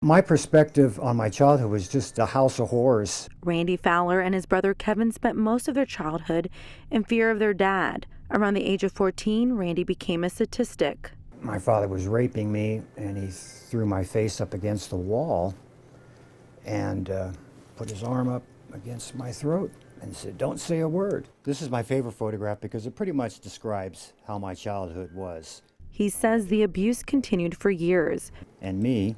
My perspective on my childhood was just a house of horrors. Randy Fowler and his brother Kevin spent most of their childhood in fear of their dad. Around the age of 14, Randy became a statistic. My father was raping me, and he threw my face up against the wall and put his arm up against my throat and said, "Don't say a word." This is my favorite photograph because it pretty much describes how my childhood was. He says the abuse continued for years. And me,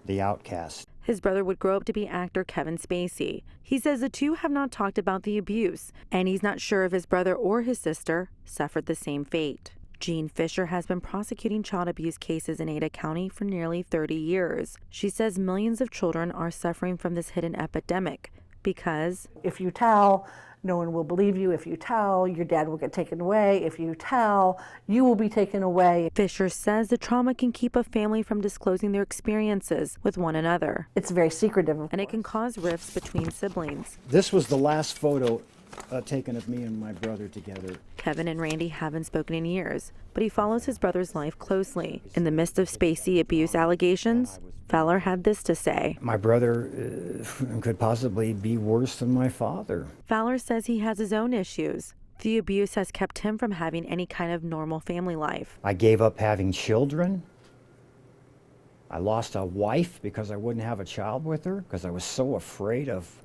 the outcast. His brother would grow up to be actor Kevin Spacey. He says the two have not talked about the abuse, and he's not sure if his brother or his sister suffered the same fate. Jean Fisher has been prosecuting child abuse cases in Ada County for nearly 30 years. She says millions of children are suffering from this hidden epidemic because if you tell, no one will believe you. If you tell, your dad will get taken away. If you tell, you will be taken away. Fisher says the trauma can keep a family from disclosing their experiences with one another. It's very secretive, and it can cause rifts between siblings. This was the last photo taken of me and my brother together. Kevin and Randy haven't spoken in years, but he follows his brother's life closely. In the midst of Spacey abuse allegations, Fowler had this to say. My brother could possibly be worse than my father. Fowler says he has his own issues. The abuse has kept him from having any kind of normal family life. I gave up having children. I lost a wife because I wouldn't have a child with her because I was so afraid of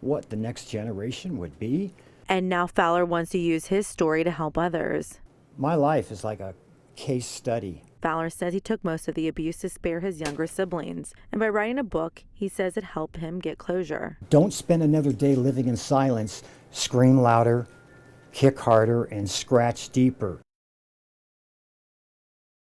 what the next generation would be. And now Fowler wants to use his story to help others. My life is like a case study. Fowler says he took most of the abuse to spare his younger siblings. And by writing a book, he says it helped him get closure. Don't spend another day living in silence. Scream louder, kick harder, and scratch deeper.